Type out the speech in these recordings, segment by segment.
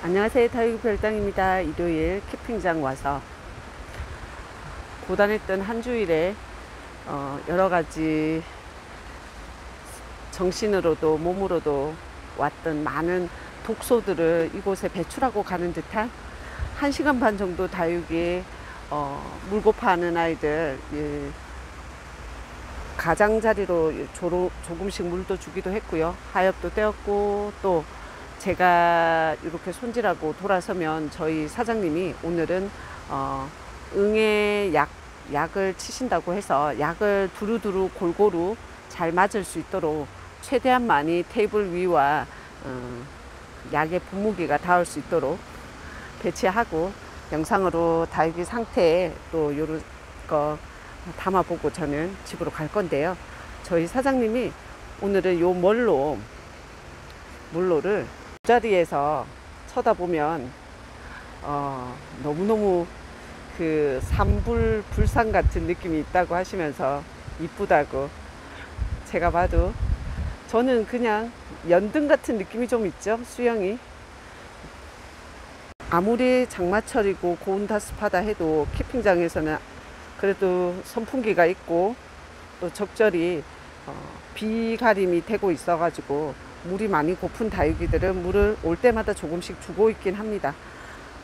안녕하세요. 다육별당입니다. 일요일 캠핑장 와서 고단했던 한 주일에 여러가지 정신으로도 몸으로도 왔던 많은 독소들을 이곳에 배출하고 가는 듯한 1시간 반 정도 다육이 물고파하는 아이들 가장자리로 조금씩 물도 주기도 했고요. 하엽도 떼었고, 또 제가 이렇게 손질하고 돌아서면 저희 사장님이 오늘은 응애 약을 치신다고 해서 약을 두루두루 골고루 잘 맞을 수 있도록 최대한 많이 테이블 위와 약의 분무기가 닿을 수 있도록 배치하고, 영상으로 다육이 상태에 또 요런 거 담아보고 저는 집으로 갈 건데요. 저희 사장님이 오늘은 요 몰로를 자리에서 쳐다보면 너무너무 그 산불불상 같은 느낌이 있다고 하시면서 이쁘다고, 제가 봐도 저는 그냥 연등 같은 느낌이 좀 있죠. 수영이 아무리 장마철이고 고온다습하다 해도 캠핑장에서는 그래도 선풍기가 있고 또 적절히 비가림이 되고 있어 가지고 물이 많이 고픈 다육이들은 물을 올 때마다 조금씩 주고 있긴 합니다.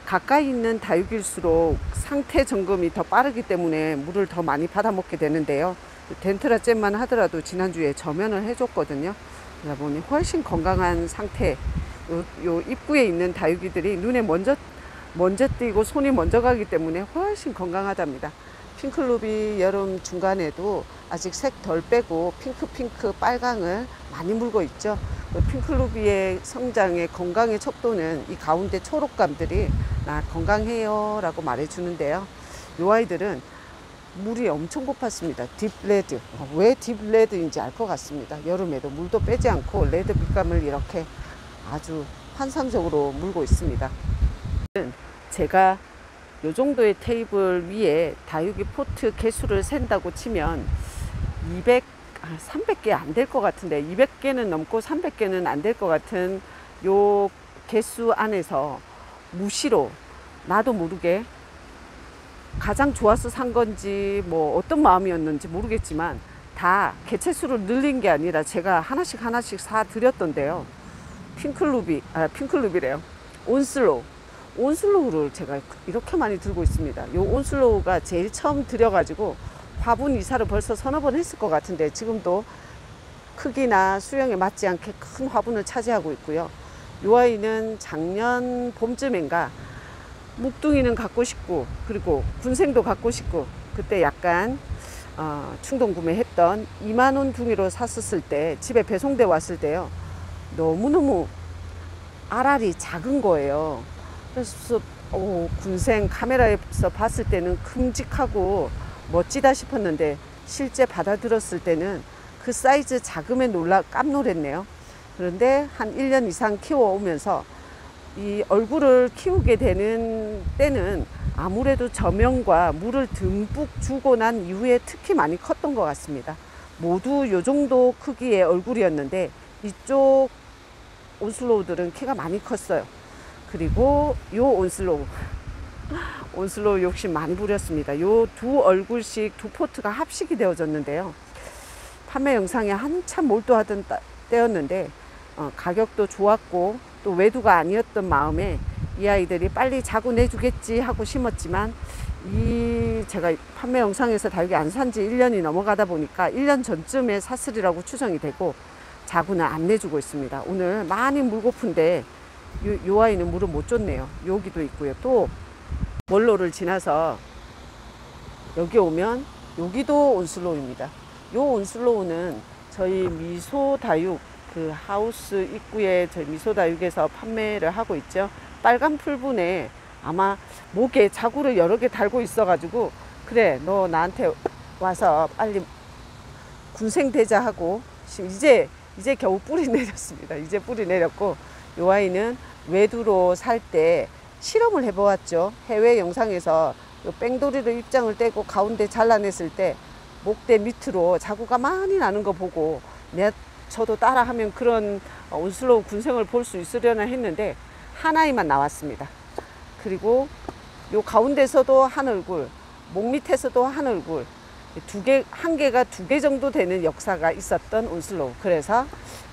가까이 있는 다육일수록 상태 점검이 더 빠르기 때문에 물을 더 많이 받아 먹게 되는데요. 덴트라 잼만 하더라도 지난주에 저면을 해줬거든요. 그러다 보니 훨씬 건강한 상태. 요 입구에 있는 다육이들이 눈에 먼저 띄고 손이 먼저 가기 때문에 훨씬 건강하답니다. 핑클루비 여름 중간에도 아직 색 덜 빼고 핑크 빨강을 많이 물고 있죠. 핑클루비의 성장의 건강의 척도는 이 가운데 초록감들이 나 건강해요 라고 말해 주는데요. 이 아이들은 물이 엄청 고팠습니다. 딥레드. 왜 딥레드인지 알 것 같습니다. 여름에도 물도 빼지 않고 레드 빛감을 이렇게 아주 환상적으로 물고 있습니다. 제가 요 정도의 테이블 위에 다육이 포트 개수를 센다고 치면 300개 안 될 것 같은데, 200개는 넘고 300개는 안 될 것 같은 요 개수 안에서 무시로 나도 모르게 가장 좋아서 산 건지 뭐 어떤 마음이었는지 모르겠지만 다 개체수를 늘린 게 아니라 제가 하나씩 사 드렸던데요. 핑클루비래요. 온슬로우를 제가 이렇게 많이 들고 있습니다. 요 온슬로우가 제일 처음 들여가지고 화분 이사를 벌써 서너 번 했을 것 같은데, 지금도 크기나 수영에 맞지 않게 큰 화분을 차지하고 있고요. 요 아이는 작년 봄쯤인가 묵둥이는 갖고 싶고, 그리고 군생도 갖고 싶고, 그때 약간 충동 구매했던 2만원 둥이로 샀었을 때 집에 배송돼 왔을 때요, 너무너무 알알이 작은 거예요. 그래서 군생 카메라에서 봤을 때는 큼직하고 멋지다 싶었는데 실제 받아들었을 때는 그 사이즈 작음에 깜놀했네요. 그런데 한 1년 이상 키워오면서 이 얼굴을 키우게 되는 때는 아무래도 저명과 물을 듬뿍 주고 난 이후에 특히 많이 컸던 것 같습니다. 모두 요 정도 크기의 얼굴이었는데 이쪽 온슬로우들은 키가 많이 컸어요. 그리고 요 온슬로우 욕심 많이 부렸습니다. 요 두 얼굴씩 두 포트가 합식이 되어졌는데요. 판매 영상에 한참 몰두하던 때였는데 가격도 좋았고 또 외두가 아니었던 마음에 이 아이들이 빨리 자구 내주겠지 하고 심었지만, 제가 판매 영상에서 다육이 안 산지 1년이 넘어가다 보니까 1년 전쯤에 샀으리라고 추정이 되고 자구는 안 내주고 있습니다. 오늘 많이 물고픈데 요 아이는 물을 못 줬네요. 여기도 있고요. 또 몰로를 지나서 여기 오면 여기도 온슬로우입니다. 요 온슬로우는 저희 미소다육 그 하우스 입구에 저희 미소다육에서 판매를 하고 있죠. 빨간 풀분에 아마 목에 자구를 여러 개 달고 있어 가지고, 그래 너 나한테 와서 빨리 군생되자 하고 이제 겨우 뿌리 내렸습니다. 이제 뿌리 내렸고, 요 아이는 외두로 살 때 실험을 해보았죠. 해외 영상에서 요 뺑돌이로 입장을 떼고 가운데 잘라냈을 때 목대 밑으로 자구가 많이 나는 거 보고 저도 따라하면 그런 온슬로우 군생을 볼 수 있으려나 했는데 한 아이만 나왔습니다. 그리고 요 가운데서도 한 얼굴, 목 밑에서도 한 얼굴, 한 개가 2개 정도 되는 역사가 있었던 온슬로우. 그래서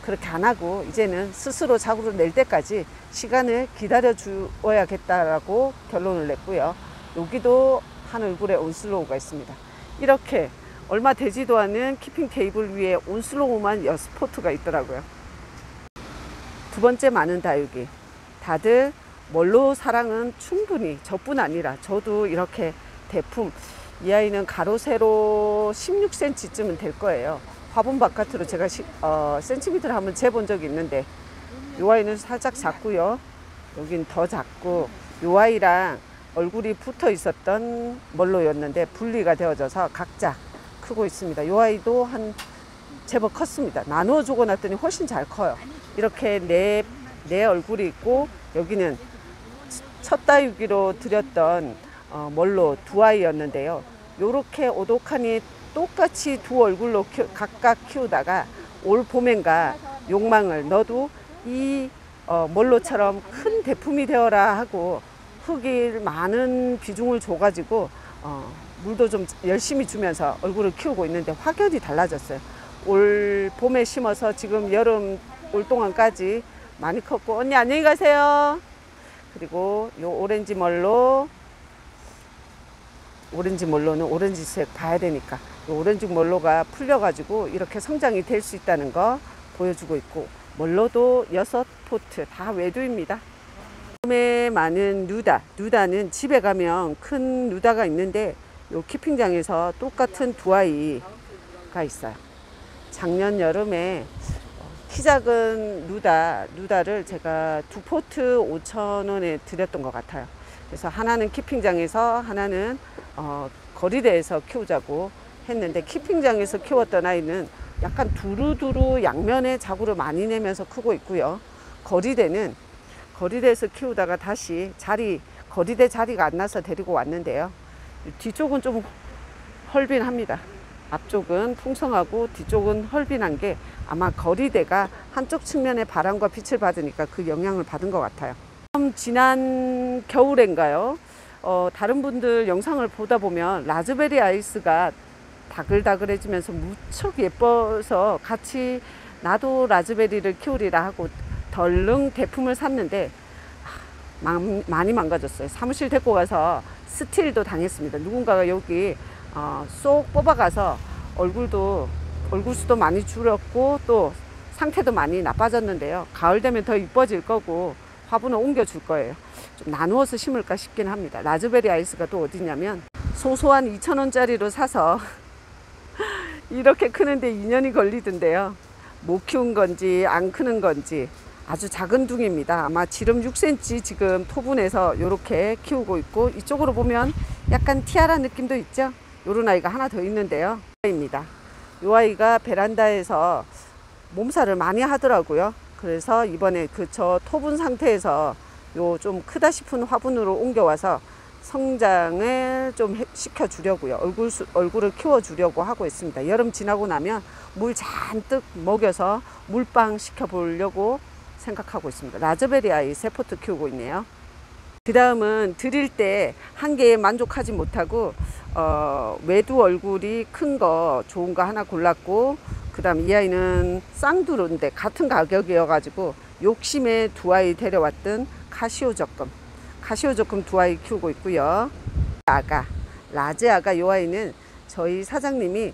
그렇게 안 하고 이제는 스스로 자구를 낼 때까지 시간을 기다려 주어야겠다라고 결론을 냈고요. 여기도 한 얼굴의 온슬로우가 있습니다. 이렇게 얼마 되지도 않은 키핑 테이블 위에 온슬로우만 6포트가 있더라고요. 두 번째 많은 다육이. 다들 멀로 사랑은 충분히 저뿐 아니라 저도 이렇게 대품, 이 아이는 가로 세로 16cm쯤은 될 거예요. 화분 바깥으로 제가 센티미터를 한번 재본 적이 있는데 이 아이는 살짝 작고요. 여긴 더 작고, 이 아이랑 얼굴이 붙어 있었던 멀로였는데 분리가 되어져서 각자 크고 있습니다. 이 아이도 제법 컸습니다. 나누어 주고 놨더니 훨씬 잘 커요. 이렇게 내 얼굴이 있고, 여기는 첫 다육이로 드렸던 멀로 2아이였는데요. 요렇게 오독하니 똑같이 2 얼굴로 각각 키우다가 올 봄엔가 욕망을 너도 이 멀로처럼 큰 대품이 되어라 하고 흙이 많은 비중을 줘가지고 물도 좀 열심히 주면서 얼굴을 키우고 있는데 확연히 달라졌어요. 올 봄에 심어서 지금 여름 올 동안까지 많이 컸고. 언니 안녕히 가세요. 그리고 요 오렌지 멀로는 오렌지색 봐야 되니까 요 오렌지 멀로가 풀려가지고 이렇게 성장이 될 수 있다는 거 보여주고 있고, 멀로도 6포트 다 외두입니다. 처음에 많은 누다는 집에 가면 큰 누다가 있는데 요 키핑장에서 똑같은 2아이가 있어요. 작년 여름에 키 작은 누다를 제가 2포트 5,000원에 드렸던 것 같아요. 그래서 하나는 키핑장에서, 하나는 거리대에서 키우자고 했는데, 키핑장에서 키웠던 아이는 약간 두루두루 양면에 자구를 많이 내면서 크고 있고요. 거리대에서 키우다가 다시 거리대 자리가 안 나서 데리고 왔는데요. 뒤쪽은 좀 헐빈합니다. 앞쪽은 풍성하고 뒤쪽은 헐빈한 게 아마 거리대가 한쪽 측면에 바람과 빛을 받으니까 그 영향을 받은 것 같아요. 지난 겨울인가요? 다른 분들 영상을 보다 보면 라즈베리 아이스가 다글다글해지면서 무척 예뻐서 같이 나도 라즈베리를 키우리라 하고 덜렁 대품을 샀는데 많이 망가졌어요. 사무실 데리고 가서 스틸도 당했습니다. 누군가가 여기 쏙 뽑아가서 얼굴 수도 많이 줄었고 또 상태도 많이 나빠졌는데요. 가을 되면 더 이뻐질 거고 화분을 옮겨줄 거예요. 좀 나누어서 심을까 싶긴 합니다. 라즈베리 아이스가 또 어디냐면 소소한 2,000원짜리로 사서 이렇게 크는데 2년이 걸리던데요. 못 키운 건지 안 크는 건지 아주 작은 둥입니다. 아마 지름 6cm 지금 토분에서 이렇게 키우고 있고, 이쪽으로 보면 약간 티아라 느낌도 있죠. 요런 아이가 하나 더 있는데요. 이 아이가 베란다에서 몸살을 많이 하더라고요. 그래서 이번에 저 토분 상태에서 요 좀 크다 싶은 화분으로 옮겨와서 성장을 좀 시켜주려고요. 얼굴을 키워주려고 하고 있습니다. 여름 지나고 나면 물 잔뜩 먹여서 물빵 시켜보려고 생각하고 있습니다. 라즈베리 아이 3포트 키우고 있네요. 그 다음은 드릴 때 한 개에 만족하지 못하고 외두 얼굴이 큰 거 좋은 거 하나 골랐고, 그 다음 이 아이는 쌍두로인데 같은 가격이어 가지고 욕심에 2아이 데려왔던 카시오저금 2아이 키우고 있고요. 라즈 아가 이 아이는 저희 사장님이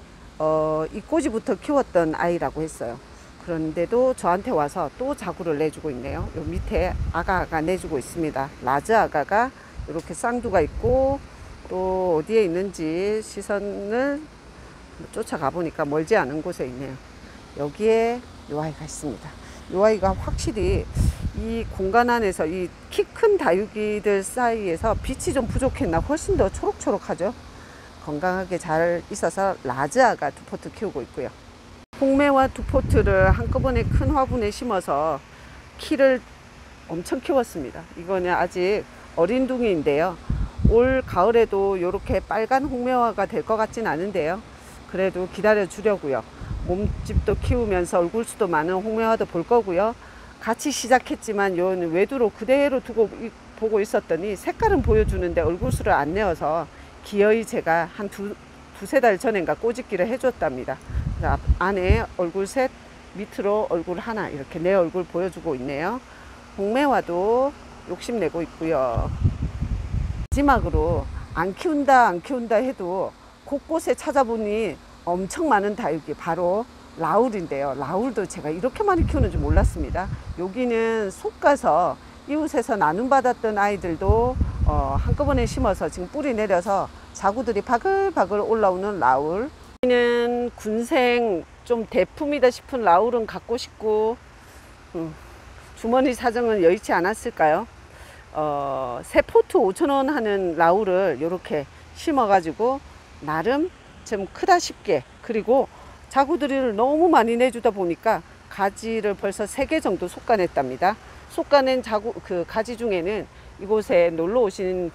이꼬지부터 키웠던 아이라고 했어요. 그런데도 저한테 와서 또 자구를 내주고 있네요. 요 밑에 아가가 내주고 있습니다. 라즈 아가가 이렇게 쌍두가 있고, 또 어디에 있는지 시선을 쫓아가 보니까 멀지 않은 곳에 있네요. 여기에 요 아이가 있습니다. 요 아이가 확실히 이 공간 안에서 이 키 큰 다육이들 사이에서 빛이 좀 부족했나 훨씬 더 초록초록하죠. 건강하게 잘 있어서 라즈아가 2포트 키우고 있고요. 홍매와 2포트를 한꺼번에 큰 화분에 심어서 키를 엄청 키웠습니다. 이거는 아직 어린 둥이인데요. 올 가을에도 이렇게 빨간 홍매화가 될 것 같진 않은데요. 그래도 기다려 주려고요. 몸집도 키우면서 얼굴 수도 많은 홍매화도 볼 거고요. 같이 시작했지만 요 외두로 그대로 두고 보고 있었더니 색깔은 보여주는데 얼굴 수를 안 내어서 기어이 제가 한 두세 달 전인가 꼬집기를 해줬답니다. 안에 얼굴 셋, 밑으로 얼굴 하나, 이렇게 내 얼굴 보여주고 있네요. 홍매화도 욕심내고 있고요. 마지막으로 안 키운다 해도 곳곳에 찾아보니 엄청 많은 다육이, 바로 라울인데요. 라울도 제가 이렇게 많이 키우는 줄 몰랐습니다. 여기는 솎아서 이웃에서 나눔받았던 아이들도 한꺼번에 심어서 지금 뿌리 내려서 자구들이 바글바글 올라오는 라울. 여기는 군생 좀 대품이다 싶은 라울은 갖고 싶고 주머니 사정은 여의치 않았을까요? 새 포트 5,000원 하는 라울을 이렇게 심어 가지고 나름 좀 크다 싶게, 그리고 자구들이를 너무 많이 내주다 보니까 가지를 벌써 3개 정도 솎아냈답니다. 솎아낸 그 가지 중에는 이곳에 놀러 오신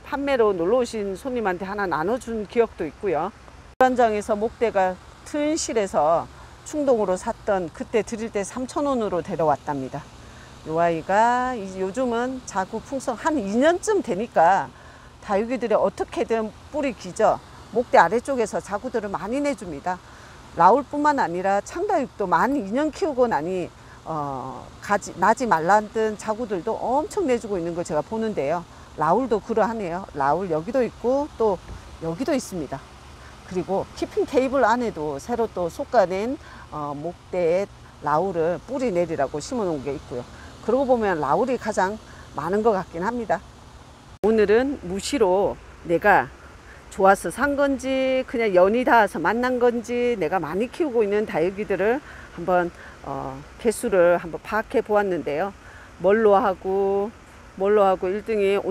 판매로 놀러 오신 손님한테 하나 나눠준 기억도 있고요. 현장에서 목대가 튼실해서 충동으로 샀던, 그때 드릴 때 3,000원으로 데려왔답니다. 이 아이가 요즘은 자구 풍성 한 2년쯤 되니까 다육이들이 어떻게든 뿌리 기저 목대 아래쪽에서 자구들을 많이 내줍니다. 라울뿐만 아니라 창다육도 만 2년 키우고 나니 나지 말랐던 자구들도 엄청 내주고 있는 걸 제가 보는데요. 라울도 그러하네요. 라울 여기도 있고 또 여기도 있습니다. 그리고 키핑 테이블 안에도 새로 또 솎아낸 목대에 라울을 뿌리 내리라고 심어 놓은 게 있고요. 그러고 보면 라울이 가장 많은 것 같긴 합니다. 오늘은 무시로 내가 좋아서 산 건지 그냥 연이 닿아서 만난 건지 내가 많이 키우고 있는 다육이들을 한번 개수를 한번 파악해 보았는데요. 몰로하고 1등이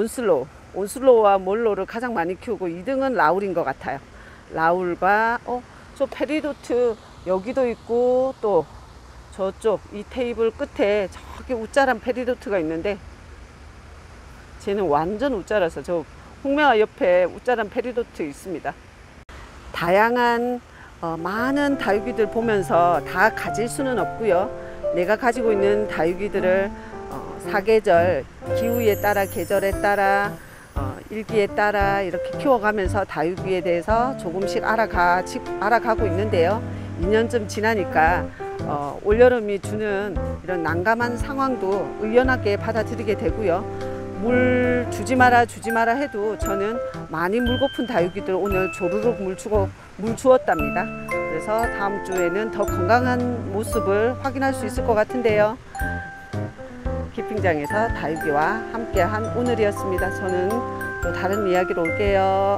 온슬로우와 몰로를 가장 많이 키우고 2등은 라울인 것 같아요. 라울과 저 페리도트 여기도 있고 또 저쪽 이 테이블 끝에 저기 우짜란 페리도트가 있는데 쟤는 완전 우짜라서 저 홍매화 옆에 우짜란 페리도트 있습니다. 다양한 많은 다육이들 보면서 다 가질 수는 없고요. 내가 가지고 있는 다육이들을 사계절, 기후에 따라, 계절에 따라, 일기에 따라 이렇게 키워가면서 다육이에 대해서 조금씩 알아가고 있는데요. 2년쯤 지나니까 올여름이 주는 이런 난감한 상황도 의연하게 받아들이게 되고요. 물 주지 마라 해도 저는 많이 물고픈 다육이들 오늘 조르륵 물 주었답니다. 그래서 다음 주에는 더 건강한 모습을 확인할 수 있을 것 같은데요. 키핑장에서 다육이와 함께한 오늘이었습니다. 저는 또 다른 이야기로 올게요.